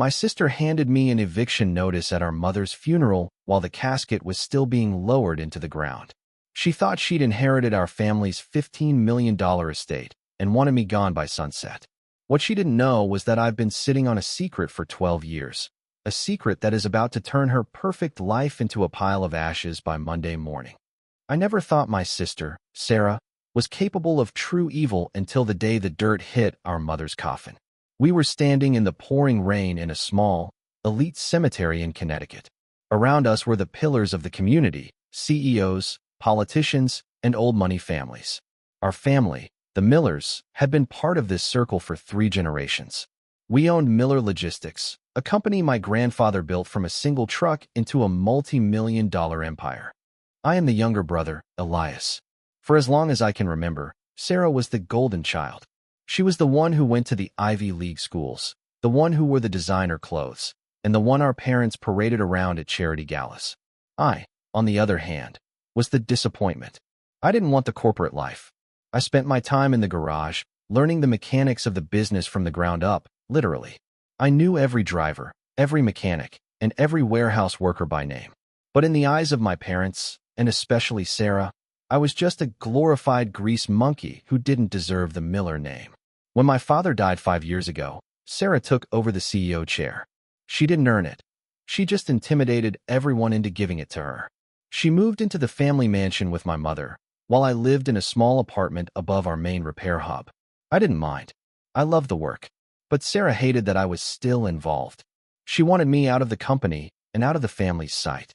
My sister handed me an eviction notice at our mother's funeral while the casket was still being lowered into the ground. She thought she'd inherited our family's $15 million estate and wanted me gone by sunset. What she didn't know was that I've been sitting on a secret for 12 years, a secret that is about to turn her perfect life into a pile of ashes by Monday morning. I never thought my sister, Sarah, was capable of true evil until the day the dirt hit our mother's coffin. We were standing in the pouring rain in a small, elite cemetery in Connecticut. Around us were the pillars of the community, CEOs, politicians, and old money families. Our family, the Millers, had been part of this circle for 3 generations. We owned Miller Logistics, a company my grandfather built from a single truck into a multi-million-dollar empire. I am the younger brother, Elias. For as long as I can remember, Sarah was the golden child. She was the one who went to the Ivy League schools, the one who wore the designer clothes, and the one our parents paraded around at charity galas. I, on the other hand, was the disappointment. I didn't want the corporate life. I spent my time in the garage, learning the mechanics of the business from the ground up, literally. I knew every driver, every mechanic, and every warehouse worker by name. But in the eyes of my parents, and especially Sarah, I was just a glorified grease monkey who didn't deserve the Miller name. When my father died 5 years ago, Sarah took over the CEO chair. She didn't earn it. She just intimidated everyone into giving it to her. She moved into the family mansion with my mother, while I lived in a small apartment above our main repair hub. I didn't mind. I loved the work. But Sarah hated that I was still involved. She wanted me out of the company and out of the family's sight.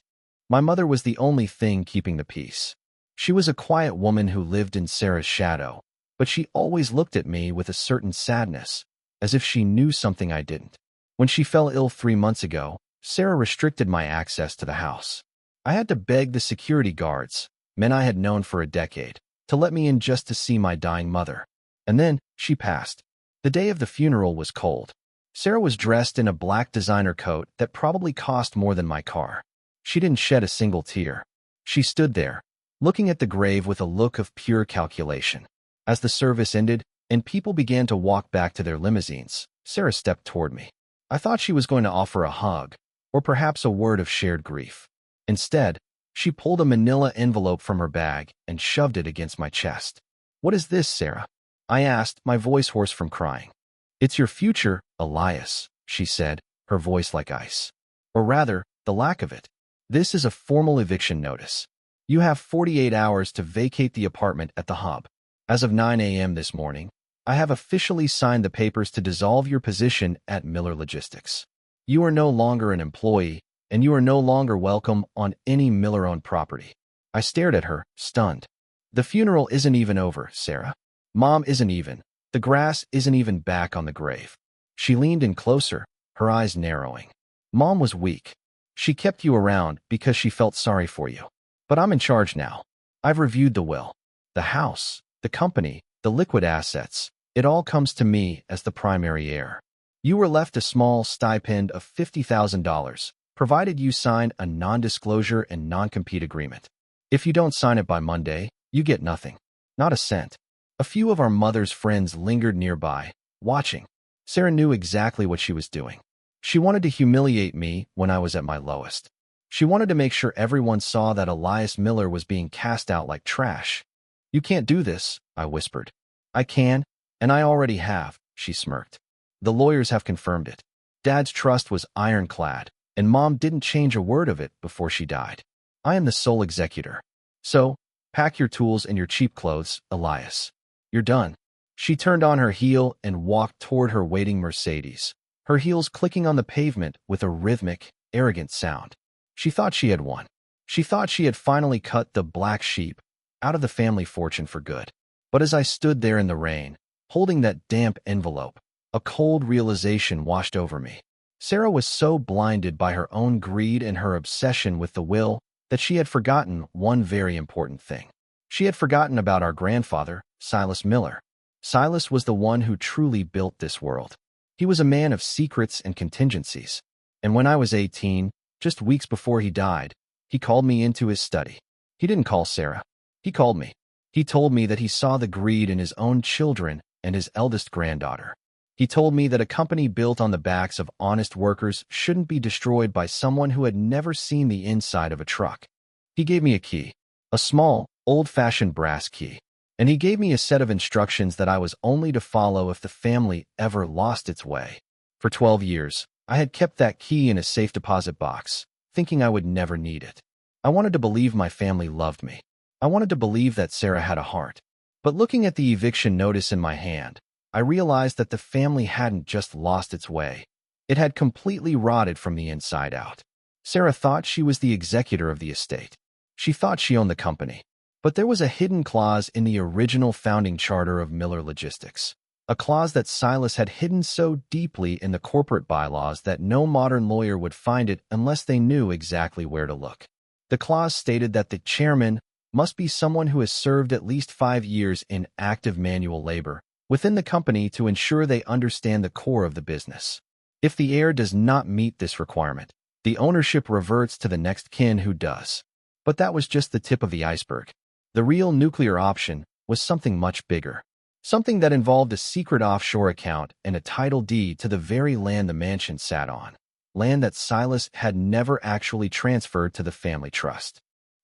My mother was the only thing keeping the peace. She was a quiet woman who lived in Sarah's shadow, but she always looked at me with a certain sadness, as if she knew something I didn't. When she fell ill 3 months ago, Sarah restricted my access to the house. I had to beg the security guards, men I had known for a decade, to let me in just to see my dying mother. And then she passed. The day of the funeral was cold. Sarah was dressed in a black designer coat that probably cost more than my car. She didn't shed a single tear. She stood there, looking at the grave with a look of pure calculation. As the service ended and people began to walk back to their limousines, Sarah stepped toward me. I thought she was going to offer a hug, or perhaps a word of shared grief. Instead, she pulled a manila envelope from her bag and shoved it against my chest. "What is this, Sarah?" I asked, my voice hoarse from crying. "It's your future, Elias," she said, her voice like ice. Or rather, the lack of it. "This is a formal eviction notice. You have 48 hours to vacate the apartment at the hub. As of 9 a.m. this morning, I have officially signed the papers to dissolve your position at Miller Logistics. You are no longer an employee, and you are no longer welcome on any Miller-owned property." I stared at her, stunned. "The funeral isn't even over, Sarah. Mom isn't even. The grass isn't even back on the grave." She leaned in closer, her eyes narrowing. "Mom was weak. She kept you around because she felt sorry for you. But I'm in charge now. I've reviewed the will. The house, the company, the liquid assets. It all comes to me as the primary heir. You were left a small stipend of $50,000, provided you sign a non-disclosure and non-compete agreement. If you don't sign it by Monday, you get nothing. Not a cent." A few of our mother's friends lingered nearby, watching. Sarah knew exactly what she was doing. She wanted to humiliate me when I was at my lowest. She wanted to make sure everyone saw that Elias Miller was being cast out like trash. "You can't do this," I whispered. "I can, and I already have," she smirked. "The lawyers have confirmed it. Dad's trust was ironclad, and Mom didn't change a word of it before she died. I am the sole executor. So, pack your tools and your cheap clothes, Elias. You're done." She turned on her heel and walked toward her waiting Mercedes, her heels clicking on the pavement with a rhythmic, arrogant sound. She thought she had won. She thought she had finally cut the black sheep out of the family fortune for good. But as I stood there in the rain, holding that damp envelope, a cold realization washed over me. Sarah was so blinded by her own greed and her obsession with the will that she had forgotten one very important thing. She had forgotten about our grandfather, Silas Miller. Silas was the one who truly built this world. He was a man of secrets and contingencies. And when I was 18, just weeks before he died, he called me into his study. He didn't call Sarah. He called me. He told me that he saw the greed in his own children and his eldest granddaughter. He told me that a company built on the backs of honest workers shouldn't be destroyed by someone who had never seen the inside of a truck. He gave me a key, a small, old-fashioned brass key, and he gave me a set of instructions that I was only to follow if the family ever lost its way. For 12 years, I had kept that key in a safe deposit box, thinking I would never need it. I wanted to believe my family loved me. I wanted to believe that Sarah had a heart. But looking at the eviction notice in my hand, I realized that the family hadn't just lost its way. It had completely rotted from the inside out. Sarah thought she was the executor of the estate. She thought she owned the company. But there was a hidden clause in the original founding charter of Miller Logistics, a clause that Silas had hidden so deeply in the corporate bylaws that no modern lawyer would find it unless they knew exactly where to look. The clause stated that the chairman must be someone who has served at least 5 years in active manual labor within the company to ensure they understand the core of the business. If the heir does not meet this requirement, the ownership reverts to the next kin who does. But that was just the tip of the iceberg. The real nuclear option was something much bigger. Something that involved a secret offshore account and a title deed to the very land the mansion sat on. Land that Silas had never actually transferred to the family trust.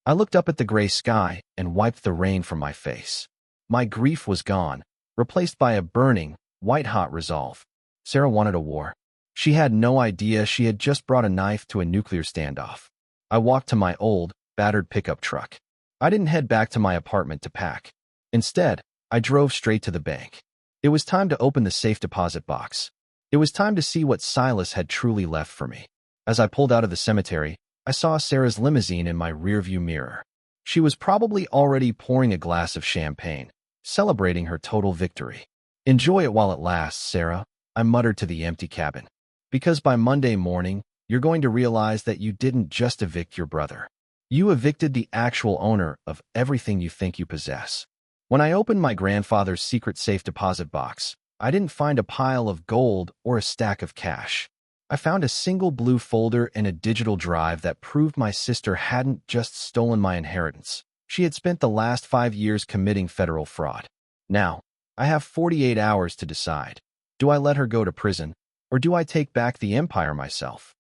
I looked up at the gray sky and wiped the rain from my face. My grief was gone, replaced by a burning, white-hot resolve. Sarah wanted a war. She had no idea she had just brought a knife to a nuclear standoff. I walked to my old, battered pickup truck. I didn't head back to my apartment to pack. Instead, I drove straight to the bank. It was time to open the safe deposit box. It was time to see what Silas had truly left for me. As I pulled out of the cemetery, I saw Sarah's limousine in my rearview mirror. She was probably already pouring a glass of champagne, celebrating her total victory. "Enjoy it while it lasts, Sarah," I muttered to the empty cabin. "Because by Monday morning, you're going to realize that you didn't just evict your brother. You evicted the actual owner of everything you think you possess." When I opened my grandfather's secret safe deposit box, I didn't find a pile of gold or a stack of cash. I found a single blue folder and a digital drive that proved my sister hadn't just stolen my inheritance. She had spent the last 5 years committing federal fraud. Now, I have 48 hours to decide. Do I let her go to prison, or do I take back the empire myself?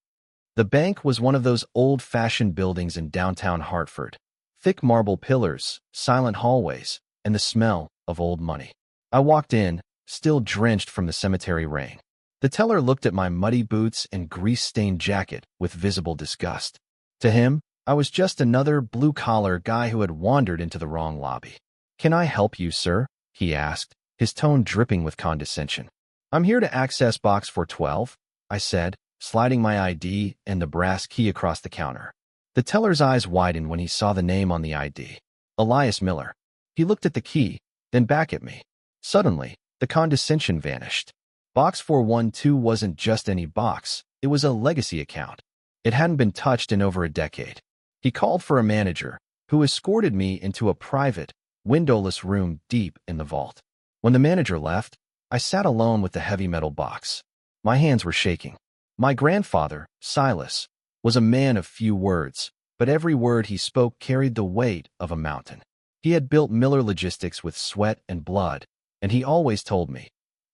The bank was one of those old-fashioned buildings in downtown Hartford. Thick marble pillars, silent hallways, and the smell of old money. I walked in, still drenched from the cemetery rain. The teller looked at my muddy boots and grease-stained jacket with visible disgust. To him, I was just another blue-collar guy who had wandered into the wrong lobby. "Can I help you, sir?" he asked, his tone dripping with condescension. "I'm here to access box 412, I said, sliding my ID and the brass key across the counter. The teller's eyes widened when he saw the name on the ID. Elias Miller. He looked at the key, then back at me. Suddenly, the condescension vanished. Box 412 wasn't just any box, it was a legacy account. It hadn't been touched in over a decade. He called for a manager, who escorted me into a private, windowless room deep in the vault. When the manager left, I sat alone with the heavy metal box. My hands were shaking. My grandfather, Silas, was a man of few words, but every word he spoke carried the weight of a mountain. He had built Miller Logistics with sweat and blood, and he always told me,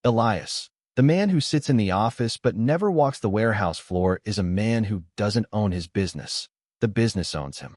"Elias, the man who sits in the office but never walks the warehouse floor is a man who doesn't own his business. The business owns him."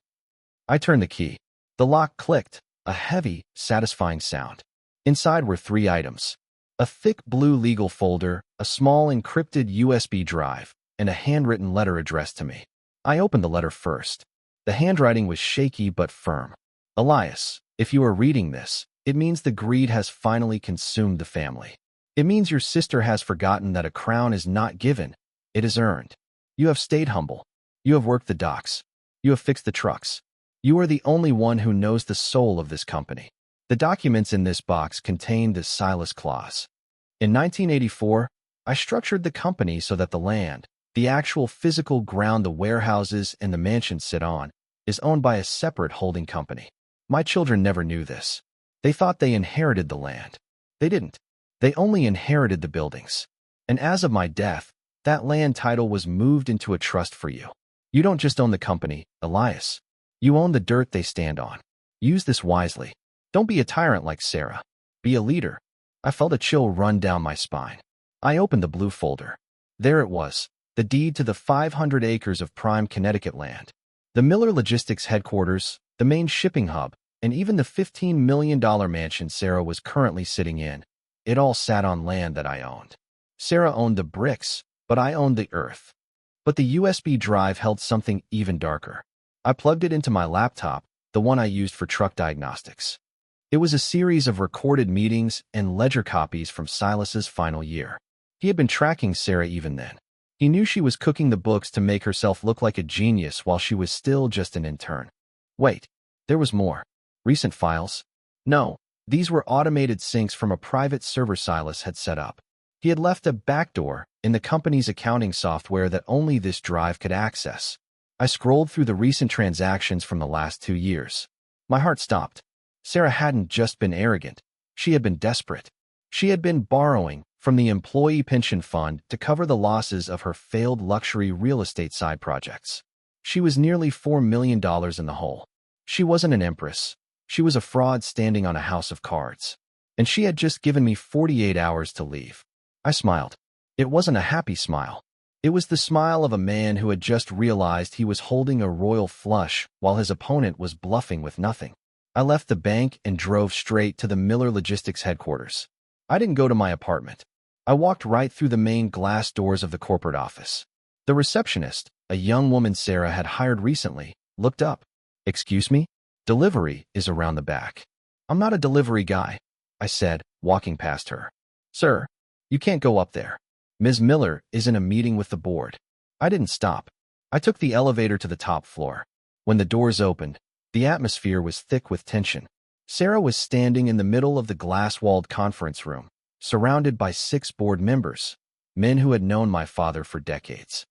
I turned the key. The lock clicked, a heavy, satisfying sound. Inside were 3 items: a thick blue legal folder, a small encrypted USB drive, and a handwritten letter addressed to me. I opened the letter first. The handwriting was shaky but firm. "Elias, if you are reading this, it means the greed has finally consumed the family. It means your sister has forgotten that a crown is not given, it is earned. You have stayed humble. You have worked the docks. You have fixed the trucks. You are the only one who knows the soul of this company." The documents in this box contained the Silas clause. In 1984, I structured the company so that the land, the actual physical ground the warehouses and the mansions sit on, is owned by a separate holding company. My children never knew this. They thought they inherited the land. They didn't. They only inherited the buildings. And as of my death, that land title was moved into a trust for you. You don't just own the company, Elias. You own the dirt they stand on. Use this wisely. Don't be a tyrant like Sarah. Be a leader. I felt a chill run down my spine. I opened the blue folder. There it was, the deed to the 500 acres of prime Connecticut land. The Miller Logistics headquarters, the main shipping hub, and even the $15 million mansion Sarah was currently sitting in. It all sat on land that I owned. Sarah owned the bricks, but I owned the earth. But the USB drive held something even darker. I plugged it into my laptop, the one I used for truck diagnostics. It was a series of recorded meetings and ledger copies from Silas's final year. He had been tracking Sarah even then. He knew she was cooking the books to make herself look like a genius while she was still just an intern. Wait, there was more. Recent files? No, these were automated syncs from a private server Silas had set up. He had left a backdoor in the company's accounting software that only this drive could access. I scrolled through the recent transactions from the last 2 years. My heart stopped. Sarah hadn't just been arrogant. She had been desperate. She had been borrowing from the employee pension fund to cover the losses of her failed luxury real estate side projects. She was nearly $4 million in the hole. She wasn't an empress. She was a fraud standing on a house of cards. And she had just given me 48 hours to leave. I smiled. It wasn't a happy smile. It was the smile of a man who had just realized he was holding a royal flush while his opponent was bluffing with nothing. I left the bank and drove straight to the Miller Logistics headquarters. I didn't go to my apartment. I walked right through the main glass doors of the corporate office. The receptionist, a young woman Sarah had hired recently, looked up. "Excuse me? Delivery is around the back." "I'm not a delivery guy," I said, walking past her. "Sir, you can't go up there. Ms. Miller is in a meeting with the board." I didn't stop. I took the elevator to the top floor. When the doors opened, the atmosphere was thick with tension. Sarah was standing in the middle of the glass-walled conference room, surrounded by 6 board members, men who had known my father for decades.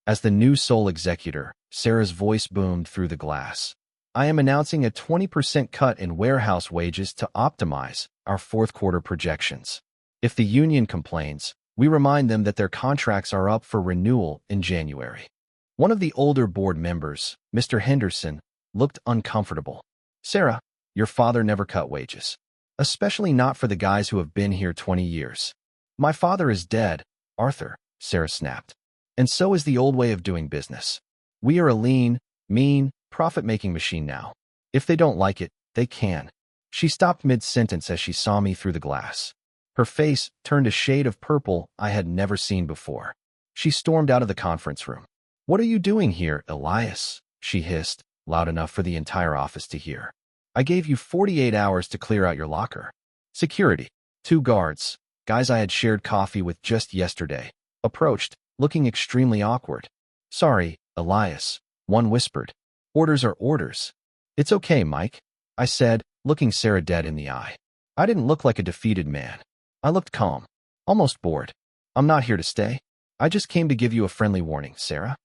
As the new sole executor, Sarah's voice boomed through the glass. "I am announcing a 20% cut in warehouse wages to optimize our fourth-quarter projections. If the union complains, we remind them that their contracts are up for renewal in January." One of the older board members, Mr. Henderson, looked uncomfortable. "Sarah, your father never cut wages. Especially not for the guys who have been here 20 years. "My father is dead, Arthur," Sarah snapped. "And so is the old way of doing business. We are a lean, mean, profit-making machine now. If they don't like it, they can." She stopped mid-sentence as she saw me through the glass. Her face turned a shade of purple I had never seen before. She stormed out of the conference room. "What are you doing here, Elias?" she hissed, loud enough for the entire office to hear. "I gave you 48 hours to clear out your locker." Security, 2 guards, guys I had shared coffee with just yesterday, approached, looking extremely awkward. "Sorry, Elias," one whispered. "Orders are orders." "It's okay, Mike," I said, looking Sarah dead in the eye. I didn't look like a defeated man. I looked calm, almost bored. "I'm not here to stay. I just came to give you a friendly warning, Sarah."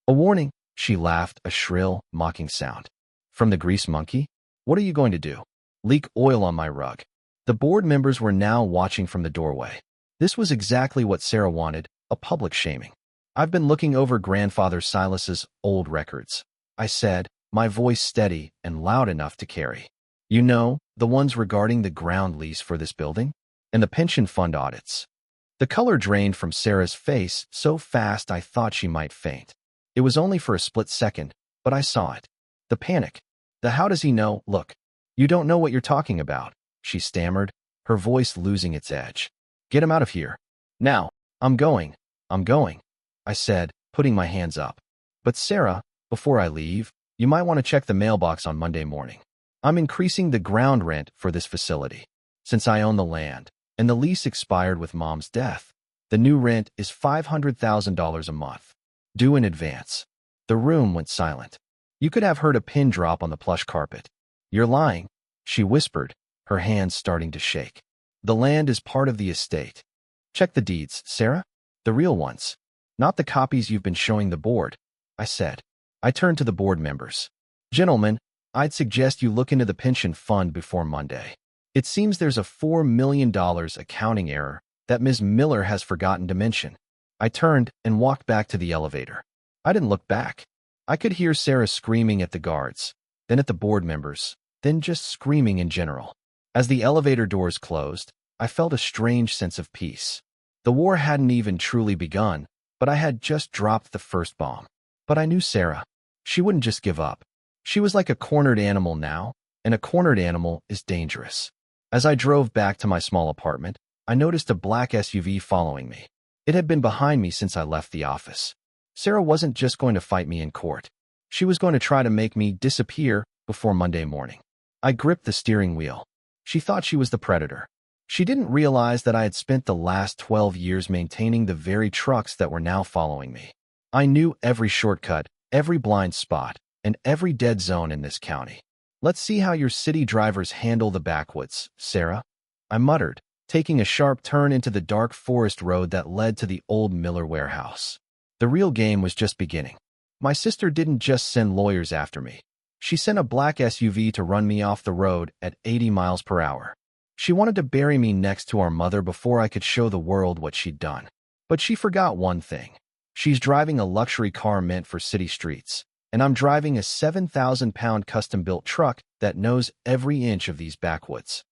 "A warning?" She laughed, a shrill, mocking sound. "From the grease monkey? What are you going to do? Leak oil on my rug?" The board members were now watching from the doorway. This was exactly what Sarah wanted, a public shaming. "I've been looking over grandfather Silas's old records," I said, my voice steady and loud enough to carry. "You know, the ones regarding the ground lease for this building? And the pension fund audits." The color drained from Sarah's face so fast I thought she might faint. It was only for a split second, but I saw it. The panic. The "how does he know" look. "You don't know what you're talking about," she stammered, her voice losing its edge. "Get him out of here. Now." I'm going," I said, putting my hands up. "But Sarah, before I leave, you might want to check the mailbox on Monday morning. I'm increasing the ground rent for this facility. Since I own the land, and the lease expired with Mom's death, the new rent is $500,000 a month. Due in advance." The room went silent. You could have heard a pin drop on the plush carpet. "You're lying," she whispered, her hands starting to shake. "The land is part of the estate. Check the deeds, Sarah. The real ones. Not the copies you've been showing the board," I said. I turned to the board members. "Gentlemen, I'd suggest you look into the pension fund before Monday. It seems there's a $4 million accounting error that Ms. Miller has forgotten to mention." I turned and walked back to the elevator. I didn't look back. I could hear Sarah screaming at the guards, then at the board members, then just screaming in general. As the elevator doors closed, I felt a strange sense of peace. The war hadn't even truly begun, but I had just dropped the first bomb. But I knew Sarah. She wouldn't just give up. She was like a cornered animal now, and a cornered animal is dangerous. As I drove back to my small apartment, I noticed a black SUV following me. It had been behind me since I left the office. Sarah wasn't just going to fight me in court. She was going to try to make me disappear before Monday morning. I gripped the steering wheel. She thought she was the predator. She didn't realize that I had spent the last 12 years maintaining the very trucks that were now following me. I knew every shortcut, every blind spot, and every dead zone in this county. "Let's see how your city drivers handle the backwoods, Sarah," I muttered, taking a sharp turn into the dark forest road that led to the old Miller warehouse. The real game was just beginning. My sister didn't just send lawyers after me. She sent a black SUV to run me off the road at 80 miles per hour. She wanted to bury me next to our mother before I could show the world what she'd done. But she forgot one thing. She's driving a luxury car meant for city streets, and I'm driving a 7,000-pound custom-built truck that knows every inch of these backwoods.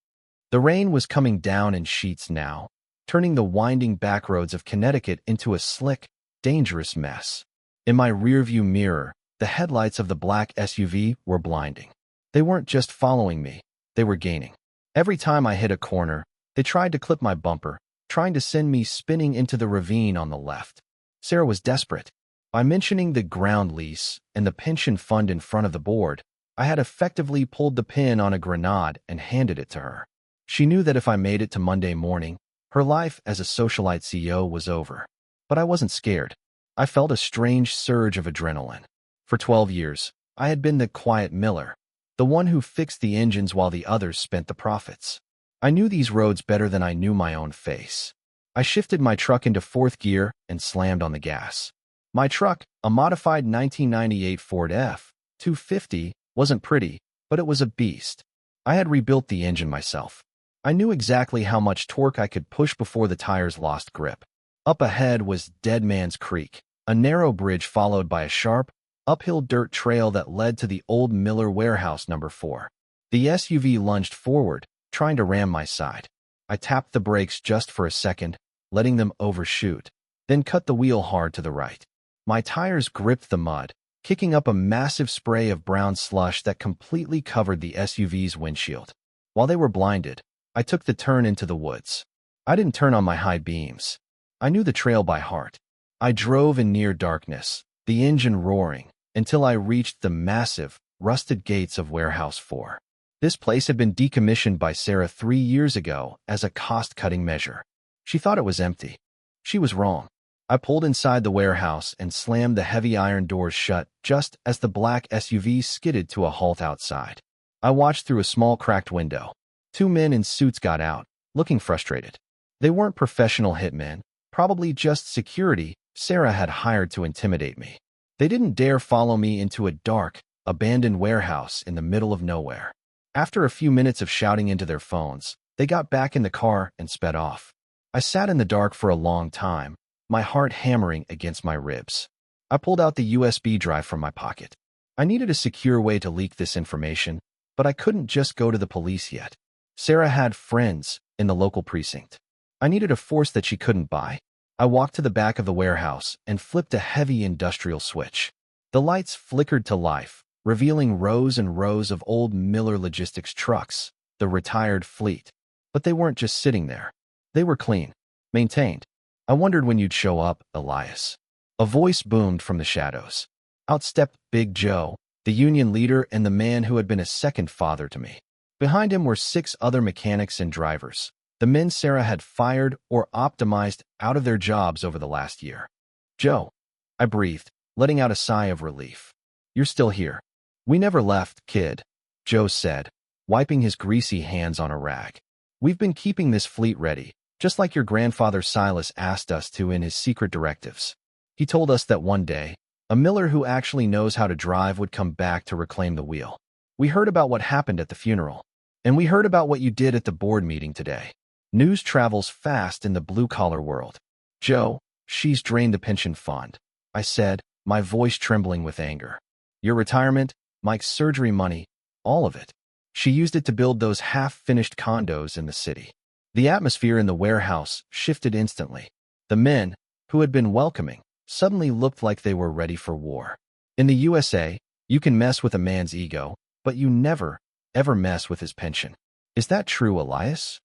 The rain was coming down in sheets now, turning the winding back roads of Connecticut into a slick, dangerous mess. In my rearview mirror, the headlights of the black SUV were blinding. They weren't just following me, they were gaining. Every time I hit a corner, they tried to clip my bumper, trying to send me spinning into the ravine on the left. Sarah was desperate. By mentioning the ground lease and the pension fund in front of the board, I had effectively pulled the pin on a grenade and handed it to her. She knew that if I made it to Monday morning, her life as a socialite CEO was over. But I wasn't scared. I felt a strange surge of adrenaline. For 12 years, I had been the quiet Miller, the one who fixed the engines while the others spent the profits. I knew these roads better than I knew my own face. I shifted my truck into fourth gear and slammed on the gas. My truck, a modified 1998 Ford F-250, wasn't pretty, but it was a beast. I had rebuilt the engine myself. I knew exactly how much torque I could push before the tires lost grip. Up ahead was Dead Man's Creek, a narrow bridge followed by a sharp, uphill dirt trail that led to the old Miller warehouse number 4. The SUV lunged forward, trying to ram my side. I tapped the brakes just for a second, letting them overshoot, then cut the wheel hard to the right. My tires gripped the mud, kicking up a massive spray of brown slush that completely covered the SUV's windshield. While they were blinded, I took the turn into the woods. I didn't turn on my high beams. I knew the trail by heart. I drove in near darkness, the engine roaring, until I reached the massive, rusted gates of Warehouse 4. This place had been decommissioned by Sarah 3 years ago as a cost-cutting measure. She thought it was empty. She was wrong. I pulled inside the warehouse and slammed the heavy iron doors shut just as the black SUV skidded to a halt outside. I watched through a small cracked window. 2 men in suits got out, looking frustrated. They weren't professional hitmen, probably just security Sarah had hired to intimidate me. They didn't dare follow me into a dark, abandoned warehouse in the middle of nowhere. After a few minutes of shouting into their phones, they got back in the car and sped off. I sat in the dark for a long time, my heart hammering against my ribs. I pulled out the USB drive from my pocket. I needed a secure way to leak this information, but I couldn't just go to the police yet. Sarah had friends in the local precinct. I needed a force that she couldn't buy. I walked to the back of the warehouse and flipped a heavy industrial switch. The lights flickered to life, revealing rows and rows of old Miller Logistics trucks, the retired fleet. But they weren't just sitting there. They were clean, maintained. I wondered when you'd show up, Elias. A voice boomed from the shadows. Out stepped Big Joe, the union leader and the man who had been a second father to me. Behind him were 6 other mechanics and drivers, the men Sarah had fired or optimized out of their jobs over the last year. "Joe," I breathed, letting out a sigh of relief. "You're still here." "We never left, kid," Joe said, wiping his greasy hands on a rag. "We've been keeping this fleet ready, just like your grandfather Silas asked us to in his secret directives. He told us that one day, a Miller who actually knows how to drive would come back to reclaim the wheel. We heard about what happened at the funeral, and we heard about what you did at the board meeting today. News travels fast in the blue-collar world. Joe, she's drained the pension fund," I said, my voice trembling with anger. "Your retirement, Mike's surgery money, all of it. She used it to build those half-finished condos in the city." The atmosphere in the warehouse shifted instantly. The men, who had been welcoming, suddenly looked like they were ready for war. In the USA, you can mess with a man's ego, but you never, ever mess with his pension. Is that true, Elias?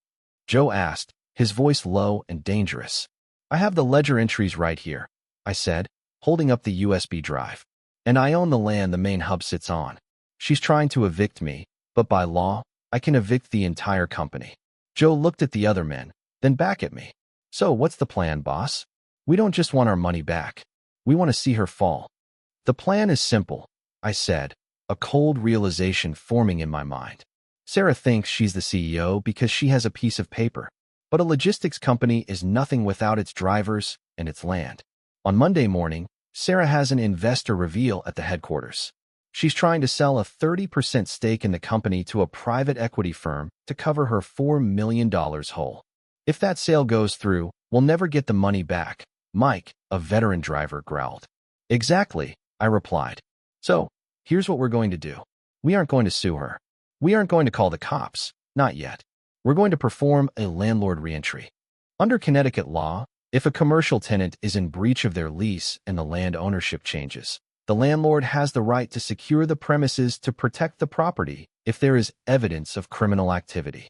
Joe asked, his voice low and dangerous. I have the ledger entries right here, I said, holding up the USB drive. And I own the land the main hub sits on. She's trying to evict me, but by law, I can evict the entire company. Joe looked at the other men, then back at me. So what's the plan, boss? We don't just want our money back. We want to see her fall. The plan is simple, I said, a cold realization forming in my mind. Sarah thinks she's the CEO because she has a piece of paper, but a logistics company is nothing without its drivers and its land. On Monday morning, Sarah has an investor reveal at the headquarters. She's trying to sell a 30% stake in the company to a private equity firm to cover her $4 million whole. If that sale goes through, we'll never get the money back, Mike, a veteran driver, growled. Exactly, I replied. So, here's what we're going to do. We aren't going to sue her. We aren't going to call the cops, not yet. We're going to perform a landlord reentry. Under Connecticut law, if a commercial tenant is in breach of their lease and the land ownership changes, the landlord has the right to secure the premises to protect the property if there is evidence of criminal activity.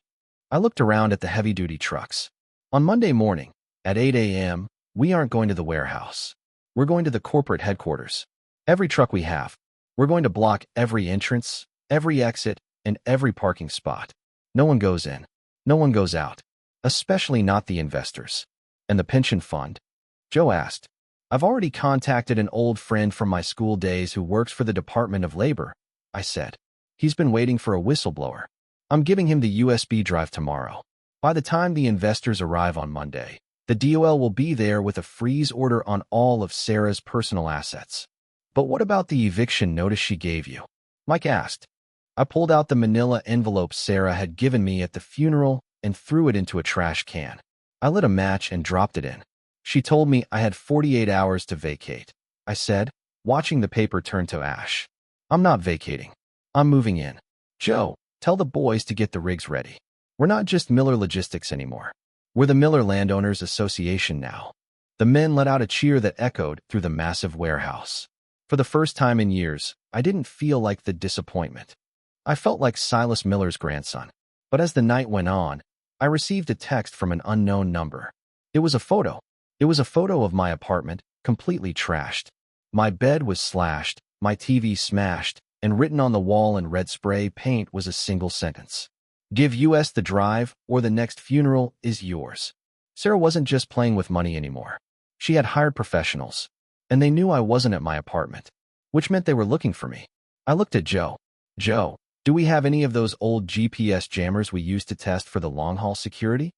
I looked around at the heavy-duty trucks. On Monday morning, at 8 a.m., we aren't going to the warehouse. We're going to the corporate headquarters. Every truck we have. We're going to block every entrance, every exit, and every parking spot. No one goes in. No one goes out. Especially not the investors. And the pension fund? Joe asked. I've already contacted an old friend from my school days who works for the Department of Labor, I said. He's been waiting for a whistleblower. I'm giving him the USB drive tomorrow. By the time the investors arrive on Monday, the DOL will be there with a freeze order on all of Sarah's personal assets. But what about the eviction notice she gave you? Mike asked. I pulled out the manila envelope Sarah had given me at the funeral and threw it into a trash can. I lit a match and dropped it in. She told me I had 48 hours to vacate, I said, watching the paper turn to ash. I'm not vacating. I'm moving in. Joe, tell the boys to get the rigs ready. We're not just Miller Logistics anymore. We're the Miller Landowners Association now. The men let out a cheer that echoed through the massive warehouse. For the first time in years, I didn't feel like the disappointment. I felt like Silas Miller's grandson. But as the night went on, I received a text from an unknown number. It was a photo. It was a photo of my apartment, completely trashed. My bed was slashed, my TV smashed, and written on the wall in red spray paint was a single sentence. Give US the drive, or the next funeral is yours. Sarah wasn't just playing with money anymore. She had hired professionals, and they knew I wasn't at my apartment, which meant they were looking for me. I looked at Joe. Joe, do we have any of those old GPS jammers we used to test for the long-haul security?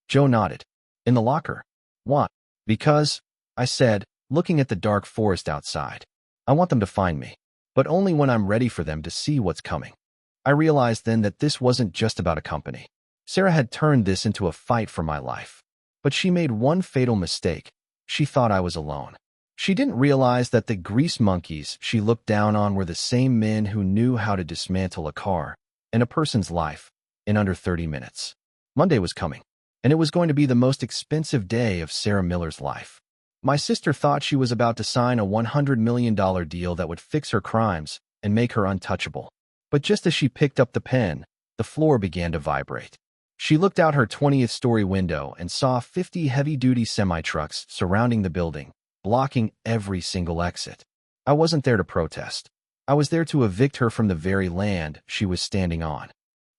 Joe nodded. In the locker. Why? Because, I said, looking at the dark forest outside. I want them to find me, but only when I'm ready for them to see what's coming. I realized then that this wasn't just about a company. Sarah had turned this into a fight for my life. But she made one fatal mistake. She thought I was alone. She didn't realize that the grease monkeys she looked down on were the same men who knew how to dismantle a car and a person's life in under 30 minutes. Monday was coming, and it was going to be the most expensive day of Sarah Miller's life. My sister thought she was about to sign a $100 million deal that would fix her crimes and make her untouchable. But just as she picked up the pen, the floor began to vibrate. She looked out her 20th story window and saw 50 heavy-duty semi-trucks surrounding the building, blocking every single exit. I wasn't there to protest. I was there to evict her from the very land she was standing on.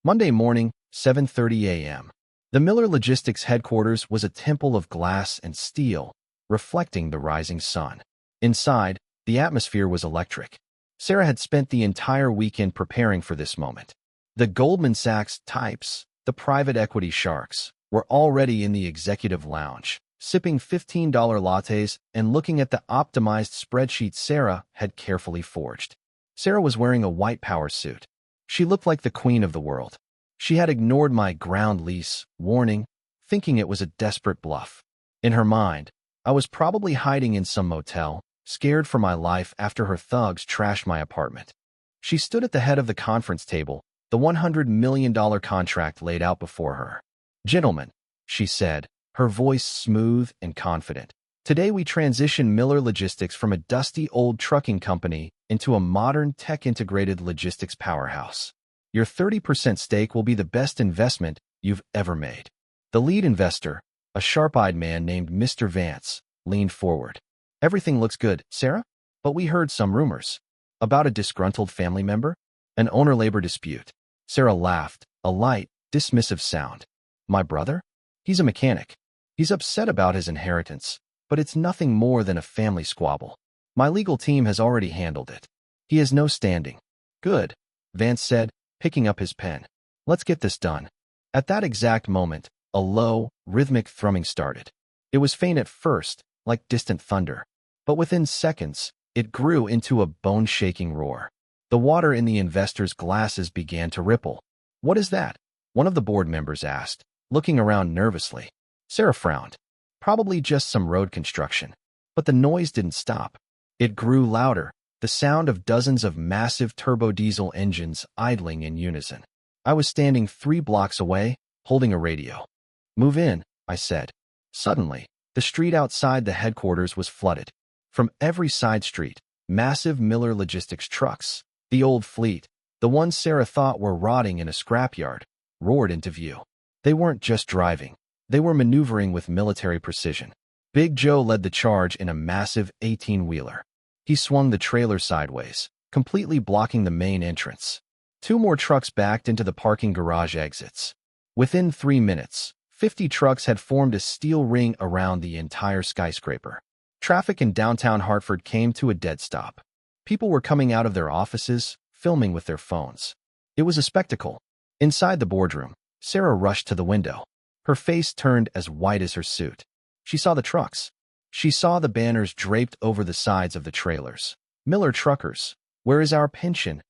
Monday morning, 7:30 a.m. The Miller Logistics headquarters was a temple of glass and steel, reflecting the rising sun. Inside, the atmosphere was electric. Sarah had spent the entire weekend preparing for this moment. The Goldman Sachs types, the private equity sharks, were already in the executive lounge, sipping $15 lattes and looking at the optimized spreadsheet Sarah had carefully forged. Sarah was wearing a white power suit. She looked like the queen of the world. She had ignored my ground lease warning, thinking it was a desperate bluff. In her mind, I was probably hiding in some motel, scared for my life after her thugs trashed my apartment. She stood at the head of the conference table, the $100 million contract laid out before her. Gentlemen, she said, her voice smooth and confident. Today we transition Miller Logistics from a dusty old trucking company into a modern tech-integrated logistics powerhouse. Your 30% stake will be the best investment you've ever made. The lead investor, a sharp-eyed man named Mr. Vance, leaned forward. Everything looks good, Sarah? But we heard some rumors. About a disgruntled family member? An owner-labor dispute. Sarah laughed, a light, dismissive sound. My brother? He's a mechanic. He's upset about his inheritance, but it's nothing more than a family squabble. My legal team has already handled it. He has no standing. Good, Vance said, picking up his pen. Let's get this done. At that exact moment, a low, rhythmic thrumming started. It was faint at first, like distant thunder, but within seconds, it grew into a bone-shaking roar. The water in the investors' glasses began to ripple. What is that? One of the board members asked, looking around nervously. Sarah frowned. Probably just some road construction. But the noise didn't stop. It grew louder, the sound of dozens of massive turbodiesel engines idling in unison. I was standing 3 blocks away, holding a radio. Move in, I said. Suddenly, the street outside the headquarters was flooded. From every side street, massive Miller Logistics trucks, the old fleet, the ones Sarah thought were rotting in a scrapyard, roared into view. They weren't just driving. They were maneuvering with military precision. Big Joe led the charge in a massive 18-wheeler. He swung the trailer sideways, completely blocking the main entrance. 2 more trucks backed into the parking garage exits. Within 3 minutes, 50 trucks had formed a steel ring around the entire skyscraper. Traffic in downtown Hartford came to a dead stop. People were coming out of their offices, filming with their phones. It was a spectacle. Inside the boardroom, Sarah rushed to the window. Her face turned as white as her suit. She saw the trucks. She saw the banners draped over the sides of the trailers. Miller Truckers, where is our pension?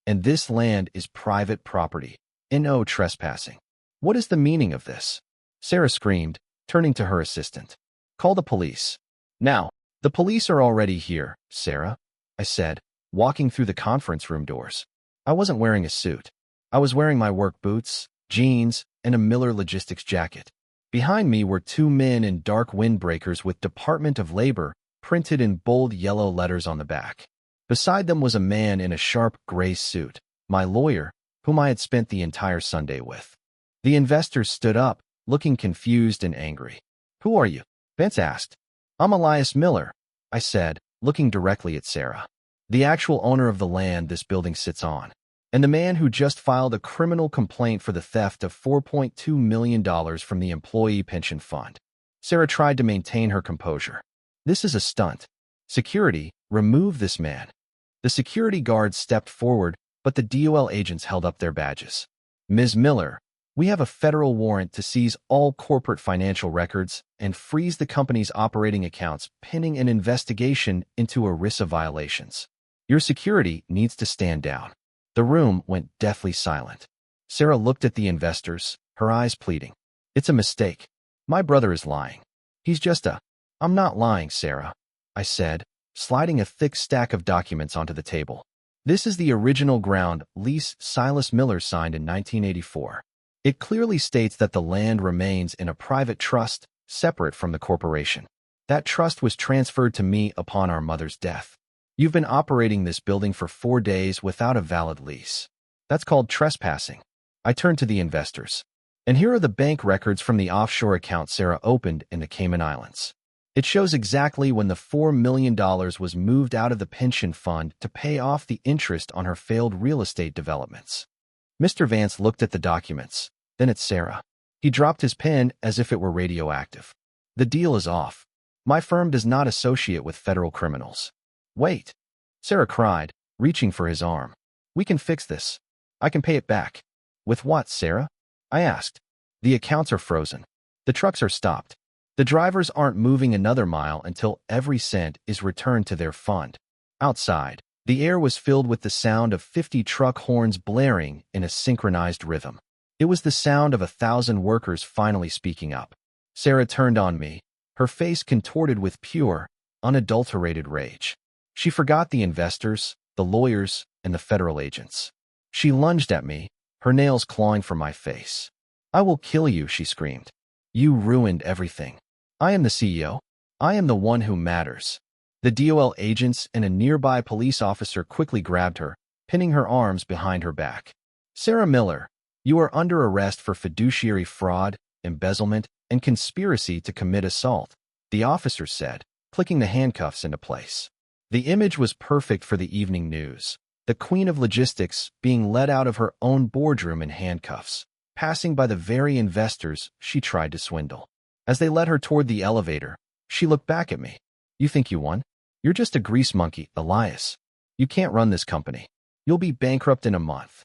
And this land is private property. No trespassing. What is the meaning of this? Sarah screamed, turning to her assistant. Call the police. Now, the police are already here, Sarah, I said, walking through the conference room doors. I wasn't wearing a suit. I was wearing my work boots, jeans, and a Miller Logistics jacket. Behind me were 2 men in dark windbreakers with Department of Labor printed in bold yellow letters on the back. Beside them was a man in a sharp gray suit, my lawyer, whom I had spent the entire Sunday with. The investors stood up, looking confused and angry. Who are you? Vance asked. I'm Elias Miller, I said, looking directly at Sarah. The actual owner of the land this building sits on. And the man who just filed a criminal complaint for the theft of $4.2 million from the Employee Pension Fund. Sarah tried to maintain her composure. This is a stunt. Security, remove this man. The security guards stepped forward, but the DOL agents held up their badges. Ms. Miller, we have a federal warrant to seize all corporate financial records and freeze the company's operating accounts pending an investigation into ERISA violations. Your security needs to stand down. The room went deathly silent. Sarah looked at the investors, her eyes pleading. It's a mistake. My brother is lying. He's just a... I'm not lying, Sarah, I said, sliding a thick stack of documents onto the table. This is the original ground lease Silas Miller signed in 1984. It clearly states that the land remains in a private trust, separate from the corporation. That trust was transferred to me upon our mother's death. You've been operating this building for 4 days without a valid lease. That's called trespassing. I turned to the investors. And here are the bank records from the offshore account Sarah opened in the Cayman Islands. It shows exactly when the $4 million was moved out of the pension fund to pay off the interest on her failed real estate developments. Mr. Vance looked at the documents, then at Sarah. He dropped his pen as if it were radioactive. The deal is off. My firm does not associate with federal criminals. Wait, Sarah cried, reaching for his arm. We can fix this. I can pay it back. With what, Sarah? I asked. The accounts are frozen. The trucks are stopped. The drivers aren't moving another mile until every cent is returned to their fund. Outside, the air was filled with the sound of 50 truck horns blaring in a synchronized rhythm. It was the sound of 1,000 workers finally speaking up. Sarah turned on me, her face contorted with pure, unadulterated rage. She forgot the investors, the lawyers, and the federal agents. She lunged at me, her nails clawing for my face. I will kill you, she screamed. You ruined everything. I am the CEO. I am the one who matters. The DOL agents and a nearby police officer quickly grabbed her, pinning her arms behind her back. Sarah Miller, you are under arrest for fiduciary fraud, embezzlement, and conspiracy to commit assault, the officer said, clicking the handcuffs into place. The image was perfect for the evening news. The queen of logistics being led out of her own boardroom in handcuffs, passing by the very investors she tried to swindle. As they led her toward the elevator, she looked back at me. You think you won? You're just a grease monkey, Elias. You can't run this company. You'll be bankrupt in a month.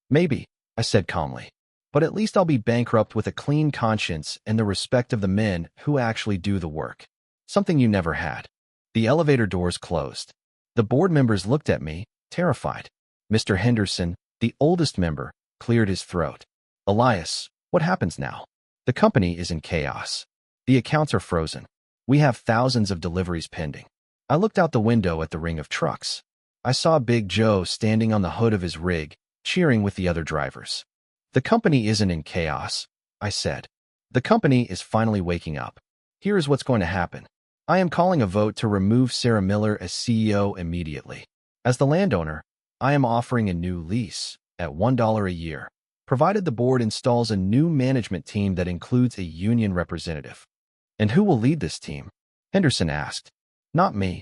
Maybe, I said calmly. But at least I'll be bankrupt with a clean conscience and the respect of the men who actually do the work. Something you never had. The elevator doors closed. The board members looked at me, terrified. Mr. Henderson, the oldest member, cleared his throat. Elias, what happens now? The company is in chaos. The accounts are frozen. We have thousands of deliveries pending. I looked out the window at the ring of trucks. I saw Big Joe standing on the hood of his rig, cheering with the other drivers. The company isn't in chaos, I said. The company is finally waking up. Here is what's going to happen. I am calling a vote to remove Sarah Miller as CEO immediately. As the landowner, I am offering a new lease at $1 a year, provided the board installs a new management team that includes a union representative. And who will lead this team? Henderson asked. Not me,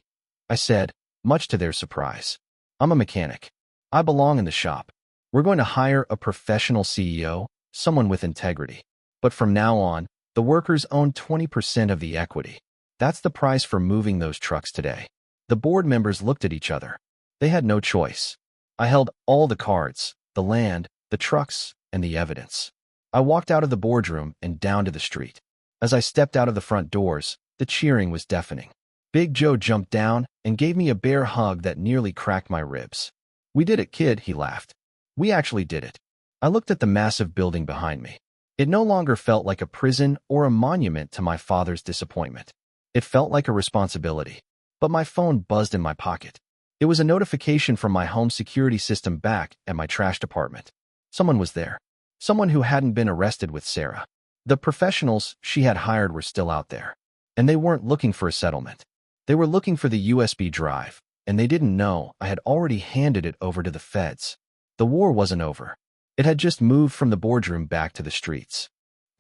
I said, much to their surprise. I'm a mechanic. I belong in the shop. We're going to hire a professional CEO, someone with integrity. But from now on, the workers own 20% of the equity. That's the price for moving those trucks today. The board members looked at each other. They had no choice. I held all the cards, the land, the trucks, and the evidence. I walked out of the boardroom and down to the street. As I stepped out of the front doors, the cheering was deafening. Big Joe jumped down and gave me a bear hug that nearly cracked my ribs. We did it, kid, he laughed. We actually did it. I looked at the massive building behind me. It no longer felt like a prison or a monument to my father's disappointment. It felt like a responsibility. But my phone buzzed in my pocket. It was a notification from my home security system back at my trashed apartment. Someone was there. Someone who hadn't been arrested with Sarah. The professionals she had hired were still out there. And they weren't looking for a settlement. They were looking for the USB drive, and they didn't know I had already handed it over to the feds. The war wasn't over. It had just moved from the boardroom back to the streets.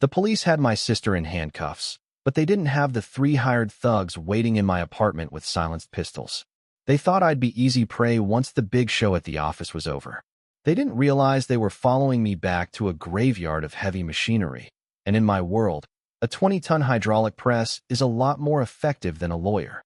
The police had my sister in handcuffs, but they didn't have the 3 hired thugs waiting in my apartment with silenced pistols. They thought I'd be easy prey once the big show at the office was over. They didn't realize they were following me back to a graveyard of heavy machinery. And in my world, a 20-ton hydraulic press is a lot more effective than a lawyer.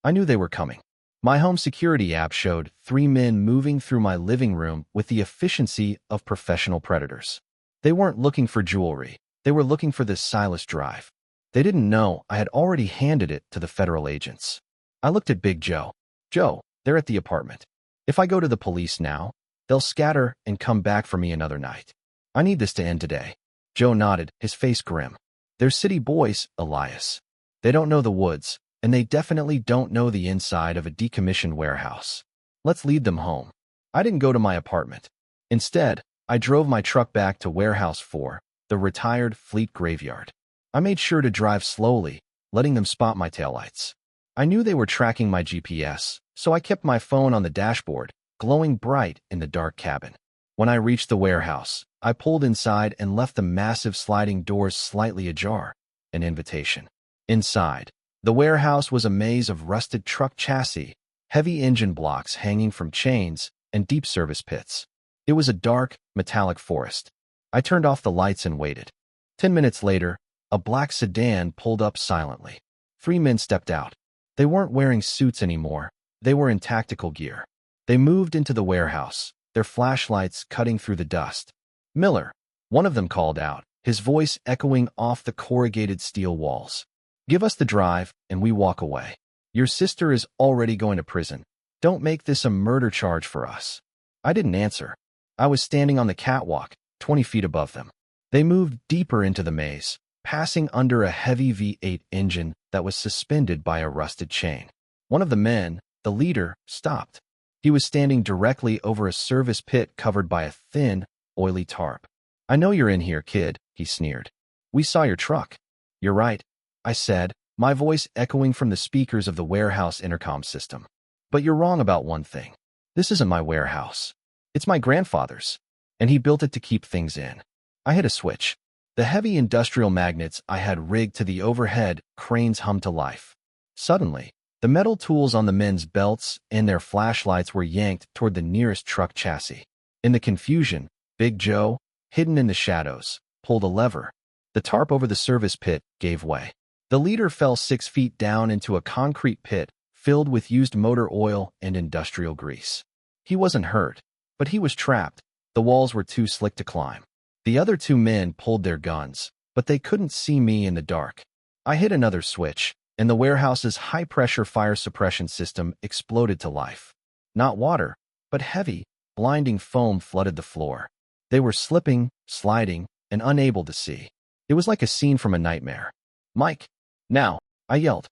I knew they were coming. My home security app showed 3 men moving through my living room with the efficiency of professional predators. They weren't looking for jewelry. They were looking for this Silas drive. They didn't know I had already handed it to the federal agents. I looked at Big Joe. Joe, they're at the apartment. If I go to the police now, they'll scatter and come back for me another night. I need this to end today. Joe nodded, his face grim. They're city boys, Elias. They don't know the woods, and they definitely don't know the inside of a decommissioned warehouse. Let's lead them home. I didn't go to my apartment. Instead, I drove my truck back to Warehouse 4, the retired fleet graveyard. I made sure to drive slowly, letting them spot my taillights. I knew they were tracking my GPS, so I kept my phone on the dashboard, glowing bright in the dark cabin. When I reached the warehouse, I pulled inside and left the massive sliding doors slightly ajar, an invitation. Inside, the warehouse was a maze of rusted truck chassis, heavy engine blocks hanging from chains, and deep service pits. It was a dark, metallic forest. I turned off the lights and waited. 10 minutes later, a black sedan pulled up silently. 3 men stepped out. They weren't wearing suits anymore. They were in tactical gear. They moved into the warehouse, their flashlights cutting through the dust. Miller, one of them called out, his voice echoing off the corrugated steel walls. Give us the drive, and we walk away. Your sister is already going to prison. Don't make this a murder charge for us. I didn't answer. I was standing on the catwalk, 20 feet above them. They moved deeper into the maze, passing under a heavy V8 engine that was suspended by a rusted chain. One of the men, the leader, stopped. He was standing directly over a service pit covered by a thin, oily tarp. I know you're in here, kid, he sneered. We saw your truck. You're right, I said, my voice echoing from the speakers of the warehouse intercom system. But you're wrong about one thing. This isn't my warehouse. It's my grandfather's, and he built it to keep things in. I hit a switch. The heavy industrial magnets I had rigged to the overhead cranes hummed to life. Suddenly, the metal tools on the men's belts and their flashlights were yanked toward the nearest truck chassis. In the confusion, Big Joe, hidden in the shadows, pulled a lever. The tarp over the service pit gave way. The leader fell 6 feet down into a concrete pit filled with used motor oil and industrial grease. He wasn't hurt, but he was trapped. The walls were too slick to climb. The other 2 men pulled their guns, but they couldn't see me in the dark. I hit another switch, and the warehouse's high-pressure fire suppression system exploded to life. Not water, but heavy, blinding foam flooded the floor. They were slipping, sliding, and unable to see. It was like a scene from a nightmare. "Mike, now!" I yelled.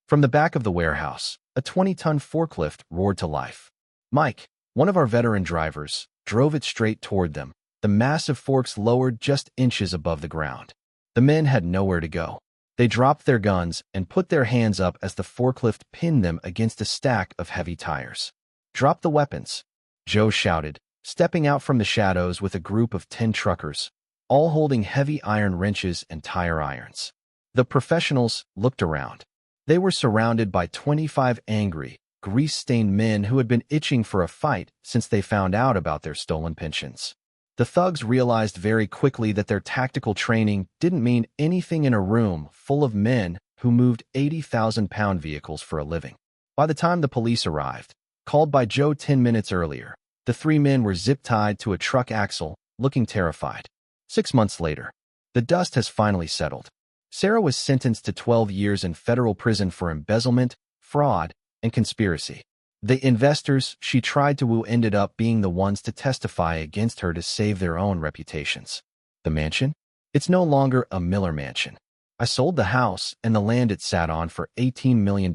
From the back of the warehouse, a 20-ton forklift roared to life. Mike, one of our veteran drivers, drove it straight toward them, the massive forks lowered just inches above the ground. The men had nowhere to go. They dropped their guns and put their hands up as the forklift pinned them against a stack of heavy tires. "Drop the weapons," Joe shouted, stepping out from the shadows with a group of 10 truckers, all holding heavy iron wrenches and tire irons. The professionals looked around. They were surrounded by 25 angry, grease-stained men who had been itching for a fight since they found out about their stolen pensions. The thugs realized very quickly that their tactical training didn't mean anything in a room full of men who moved 80,000-pound vehicles for a living. By the time the police arrived, called by Joe 10 minutes earlier, the 3 men were zip-tied to a truck axle, looking terrified. 6 months later, the dust has finally settled. Sarah was sentenced to 12 years in federal prison for embezzlement, fraud, and conspiracy. The investors she tried to woo ended up being the ones to testify against her to save their own reputations. The mansion? It's no longer a Miller mansion. I sold the house and the land it sat on for $18 million.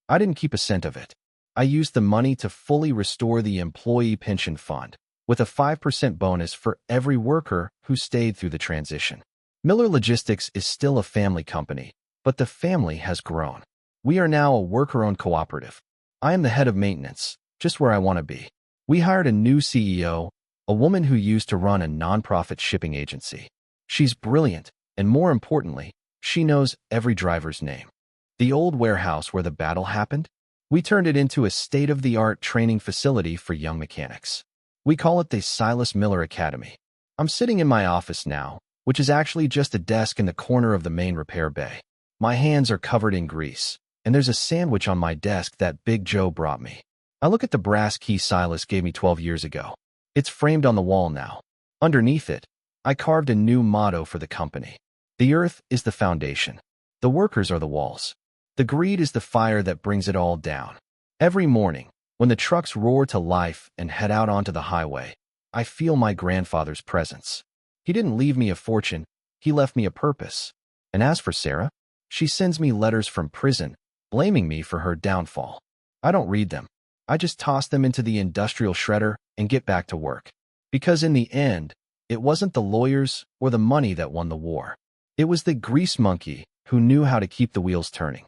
I didn't keep a cent of it. I used the money to fully restore the employee pension fund, with a 5% bonus for every worker who stayed through the transition. Miller Logistics is still a family company, but the family has grown. We are now a worker-owned cooperative. I am the head of maintenance, just where I want to be. We hired a new CEO, a woman who used to run a nonprofit shipping agency. She's brilliant, and more importantly, she knows every driver's name. The old warehouse where the battle happened? We turned it into a state-of-the-art training facility for young mechanics. We call it the Silas Miller Academy. I'm sitting in my office now, which is actually just a desk in the corner of the main repair bay. My hands are covered in grease, and there's a sandwich on my desk that Big Joe brought me. I look at the brass key Silas gave me 12 years ago. It's framed on the wall now. Underneath it, I carved a new motto for the company. The earth is the foundation. The workers are the walls. The greed is the fire that brings it all down. Every morning, when the trucks roar to life and head out onto the highway, I feel my grandfather's presence. He didn't leave me a fortune, he left me a purpose. And as for Sarah, she sends me letters from prison, blaming me for her downfall. I don't read them. I just toss them into the industrial shredder and get back to work. Because in the end, it wasn't the lawyers or the money that won the war. It was the grease monkey who knew how to keep the wheels turning.